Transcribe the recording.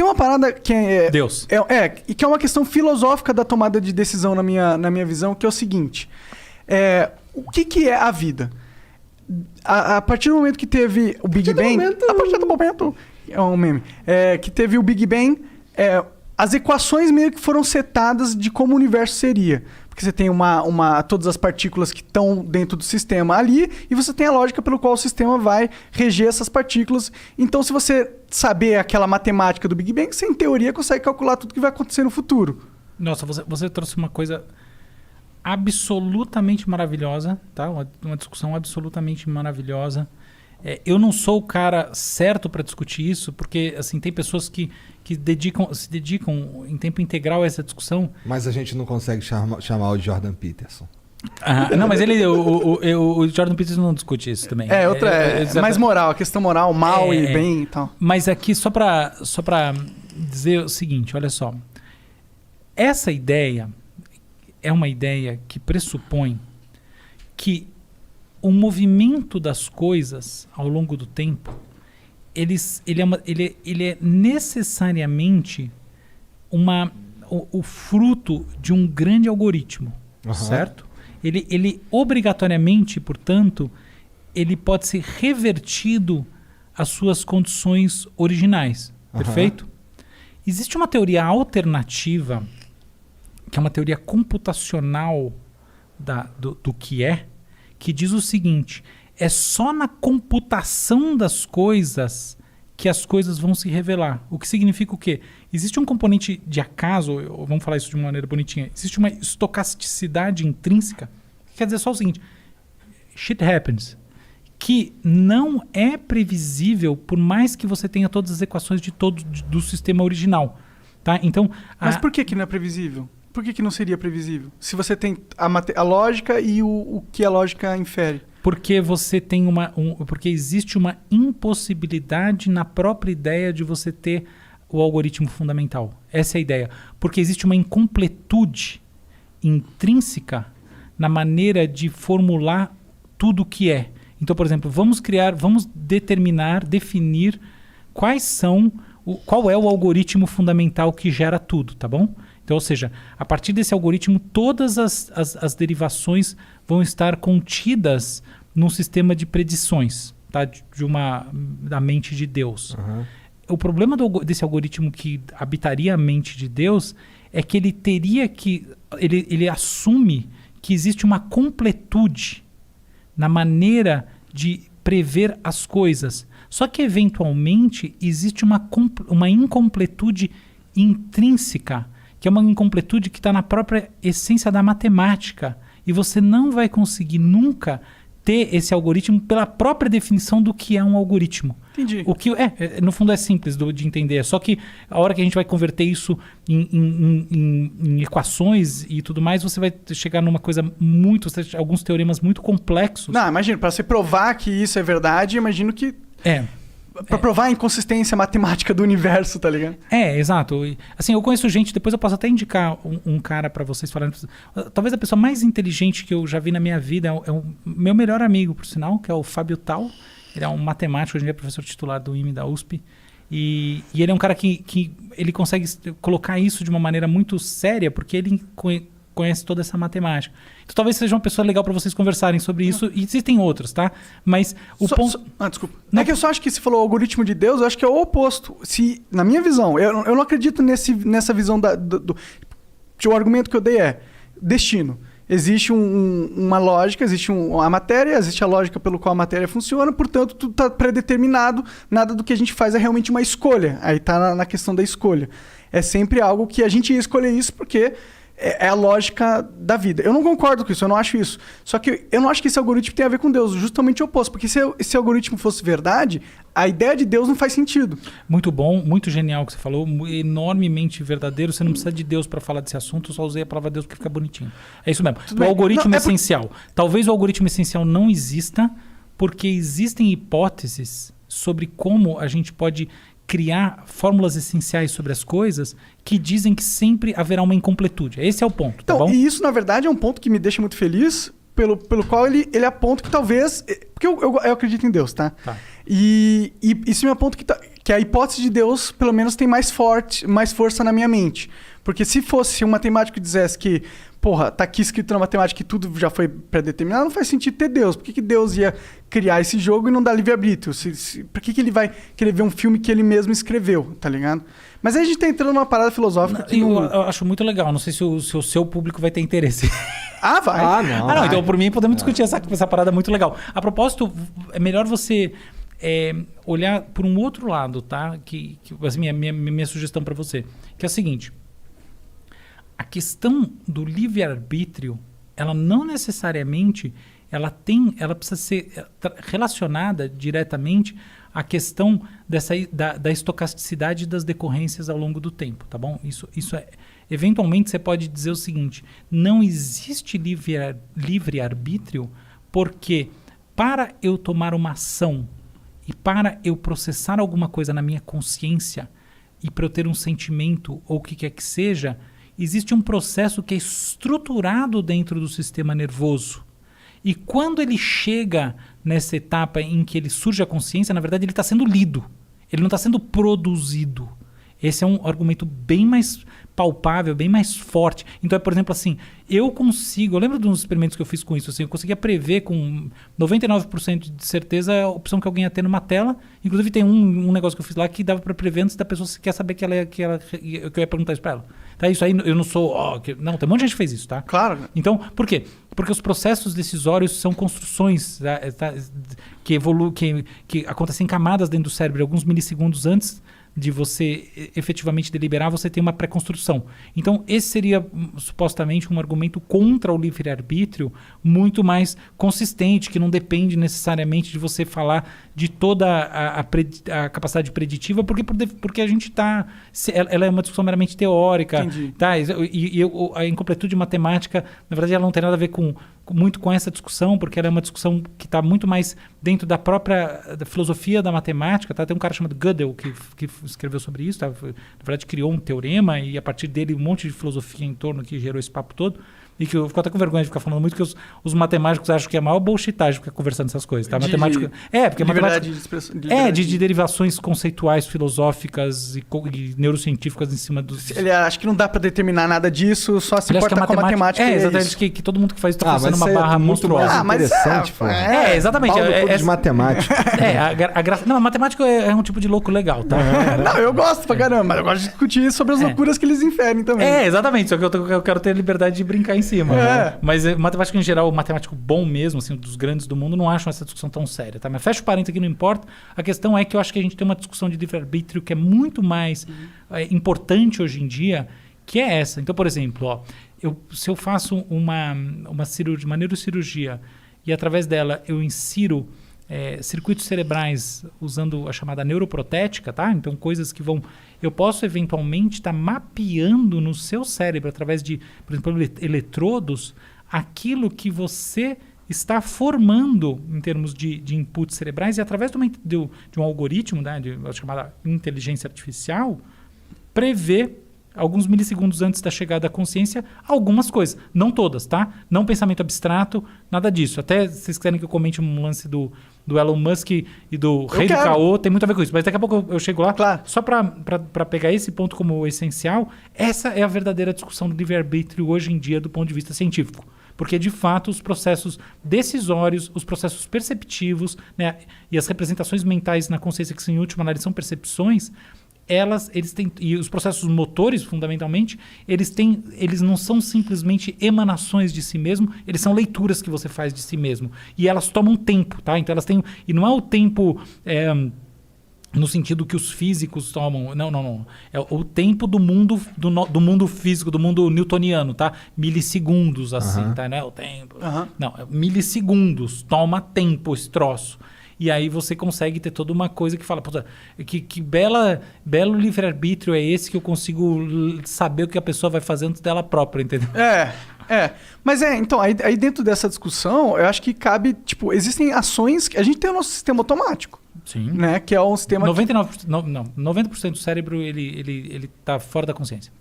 tem uma parada que é... Deus. E que é uma questão filosófica da tomada de decisão na minha visão, que é o seguinte. O que é a vida? A partir do momento que teve o Big Bang... A partir do momento... É um meme. Que teve o Big Bang... as equações meio que foram setadas de como o universo seria. Porque você tem todas as partículas que estão dentro do sistema ali, e você tem a lógica pelo qual o sistema vai reger essas partículas. Então, se você saber aquela matemática do Big Bang, você, em teoria, consegue calcular tudo que vai acontecer no futuro. Nossa, você trouxe uma coisa absolutamente maravilhosa, tá? Uma discussão absolutamente maravilhosa. Eu não sou o cara certo para discutir isso, porque assim, tem pessoas que se dedicam em tempo integral a essa discussão. Mas a gente não consegue chamar o Jordan Peterson. Não, mas o Jordan Peterson não discute isso também. É mais moral, a questão moral, mal e bem e tal. Mas aqui, só para dizer o seguinte, olha só. Essa ideia é uma ideia que pressupõe que o movimento das coisas ao longo do tempo, ele é necessariamente o fruto de um grande algoritmo, certo? Ele obrigatoriamente, portanto, ele pode ser revertido às suas condições originais, perfeito? Existe uma teoria alternativa, que é uma teoria computacional do que diz o seguinte: é só na computação das coisas que as coisas vão se revelar. O que significa o quê? Existe um componente de acaso, vamos falar isso de uma maneira bonitinha, existe uma estocasticidade intrínseca, que quer dizer só o seguinte: shit happens, que não é previsível por mais que você tenha todas as equações do sistema original. Tá? Então, mas por que não é previsível? Por que não seria previsível? Se você tem a lógica e o que a lógica infere. Porque você tem porque existe uma impossibilidade na própria ideia de você ter o algoritmo fundamental. Essa é a ideia. Porque existe uma incompletude intrínseca na maneira de formular tudo o que é. Então, por exemplo, vamos definir qual é o algoritmo fundamental que gera tudo, tá bom? Então, ou seja, a partir desse algoritmo, todas as derivações vão estar contidas num sistema de predições, tá? Da mente de Deus. O problema desse algoritmo que habitaria a mente de Deus é que ele assume que existe uma completude na maneira de prever as coisas. Só que, eventualmente, existe uma incompletude intrínseca, que é uma incompletude que está na própria essência da matemática. E você não vai conseguir nunca ter esse algoritmo pela própria definição do que é um algoritmo. Entendi. O que no fundo é simples de entender. Só que a hora que a gente vai converter isso em equações e tudo mais, você vai chegar numa coisa alguns teoremas muito complexos. Não, imagino, para você provar que isso é verdade, imagino que... Pra provar a inconsistência matemática do universo, tá ligado? Exato. Assim, eu conheço gente, depois eu posso até indicar um cara pra vocês falarem. Talvez a pessoa mais inteligente que eu já vi na minha vida é o meu melhor amigo, por sinal, que é o Fábio Tal. Ele é um matemático, hoje em dia é professor titular do IME da USP. E ele é um cara que ele consegue colocar isso de uma maneira muito séria, porque ele conhece toda essa matemática. Então talvez seja uma pessoa legal para vocês conversarem sobre isso. E existem outros, tá? Mas o ponto... desculpa. Não é que eu só acho que se falou algoritmo de Deus, eu acho que é o oposto. Na minha visão, eu não acredito nessa visão o argumento que eu dei é destino. Existe uma lógica, existe a matéria, existe a lógica pelo qual a matéria funciona, portanto, tudo está predeterminado, nada do que a gente faz é realmente uma escolha. Aí está na questão da escolha. É sempre algo que a gente ia escolher isso porque é a lógica da vida. Eu não concordo com isso, eu não acho isso. Só que eu não acho que esse algoritmo tem a ver com Deus, justamente o oposto. Porque se esse algoritmo fosse verdade, a ideia de Deus não faz sentido. Muito bom, muito genial o que você falou, enormemente verdadeiro. Você não precisa de Deus para falar desse assunto, eu só usei a palavra Deus porque fica bonitinho. É isso mesmo. O algoritmo essencial. Talvez o algoritmo essencial não exista, porque existem hipóteses sobre como a gente pode criar fórmulas essenciais sobre as coisas que dizem que sempre haverá uma incompletude. Esse é o ponto, tá bom? E isso, na verdade, é um ponto que me deixa muito feliz, pelo qual ele aponta que talvez... Porque eu acredito em Deus, tá? E isso me aponta que que a hipótese de Deus, pelo menos, tem mais força na minha mente. Porque se fosse um matemático que dissesse que, porra, tá aqui escrito na matemática que tudo já foi pré-determinado, não faz sentido ter Deus. Por que Deus ia criar esse jogo e não dar livre-arbítrio? Por que ele vai querer ver um filme que ele mesmo escreveu, tá ligado? Mas aí a gente tá entrando numa parada filosófica que eu acho muito legal. Não sei se o seu público vai ter interesse. Ah, vai. Ah, não. Ah, não, então por mim podemos discutir essa parada muito legal. A propósito, é melhor você olhar por um outro lado, tá? Que assim, minha sugestão para você, que é a seguinte: a questão do livre-arbítrio, ela não necessariamente ela precisa ser relacionada diretamente à questão da estocasticidade das decorrências ao longo do tempo, tá bom? Isso é. Eventualmente você pode dizer o seguinte: não existe livre-arbítrio porque para eu tomar uma ação e para eu processar alguma coisa na minha consciência e para eu ter um sentimento ou o que quer que seja, existe um processo que é estruturado dentro do sistema nervoso. E quando ele chega nessa etapa em que ele surge a consciência, na verdade ele está sendo lido. Ele não está sendo produzido. Esse é um argumento bem mais palpável, bem mais forte. Então, por exemplo, assim, eu lembro de uns experimentos que eu fiz com isso, assim, eu conseguia prever com 99% de certeza a opção que alguém ia ter numa tela. Inclusive tem um negócio que eu fiz lá que dava para prever antes da pessoa quer saber que eu ia perguntar isso para ela. Tá, isso aí eu não sou... não, tem um monte de gente que fez isso, tá? Claro. Então, por quê? Porque os processos decisórios são construções que acontecem em camadas dentro do cérebro, alguns milissegundos antes de você efetivamente deliberar, você tem uma pré-construção. Então, esse seria supostamente um argumento contra o livre-arbítrio muito mais consistente, que não depende necessariamente de você falar de toda a capacidade preditiva, porque a gente está... Ela é uma discussão meramente teórica. Entendi. Tá? E a incompletude matemática, na verdade, ela não tem nada a ver muito com essa discussão, porque ela é uma discussão que está muito mais dentro da própria filosofia da matemática. Tá? Tem um cara chamado Gödel que escreveu sobre isso, tá? Na verdade criou um teorema e a partir dele um monte de filosofia em torno que gerou esse papo todo. E que eu fico até com vergonha de ficar falando muito, que os matemáticos acham que é a maior bullshitagem ficar conversando essas coisas. Tá? Porque de derivações conceituais, filosóficas e neurocientíficas em cima dos... Ele acha que não dá para determinar nada disso, só se importa com a matemática. Exatamente, que todo mundo que faz isso está forçando uma barra monstruosa. Interessante, exatamente. De matemática. Não, a matemática é um tipo de louco legal, tá? Não, eu gosto pra caramba, mas eu gosto de discutir sobre as loucuras que eles inferem também. Exatamente, só que eu quero ter a liberdade de brincar em cima. Mas matemática em geral, o matemático bom mesmo, assim, dos grandes do mundo, não acham essa discussão tão séria, tá? Mas fecha o parênteses aqui, não importa. A questão é que eu acho que a gente tem uma discussão de livre-arbítrio que é muito mais importante hoje em dia, que é essa. Então, por exemplo, se eu faço uma neurocirurgia e através dela eu insiro circuitos cerebrais usando a chamada neuroprotética, tá? Então, coisas que eu posso eventualmente estar mapeando no seu cérebro através de, por exemplo, eletrodos, aquilo que você está formando em termos de inputs cerebrais e através de um algoritmo, né, de chamada inteligência artificial, prever alguns milissegundos antes da chegada à consciência, algumas coisas. Não todas, tá? Não pensamento abstrato, nada disso. Até se vocês quiserem que eu comente um lance do Elon Musk e do rei do caô, tem muito a ver com isso. Mas daqui a pouco eu chego lá. Claro. Só para pegar esse ponto como essencial, essa é a verdadeira discussão do livre-arbítrio hoje em dia do ponto de vista científico. Porque, de fato, os processos decisórios, os processos perceptivos, né, e as representações mentais na consciência, que em última análise são percepções, eles têm, e os processos motores, fundamentalmente, eles não são simplesmente emanações de si mesmo, eles são leituras que você faz de si mesmo. E elas tomam tempo, tá? Então elas têm... E não é o tempo... no sentido que os físicos tomam. Não. É o tempo do mundo físico, do mundo newtoniano, tá? Milissegundos, assim, tá? Não é o tempo. Não, milissegundos. Toma tempo esse troço. E aí você consegue ter toda uma coisa que fala, puta, que belo livre-arbítrio é esse que eu consigo saber o que a pessoa vai fazer antes dela própria, entendeu? Mas então, aí dentro dessa discussão, eu acho que cabe, tipo, existem ações... A gente tem o nosso sistema automático. Sim. Né? Que é um sistema... 90% do cérebro, ele tá fora da consciência.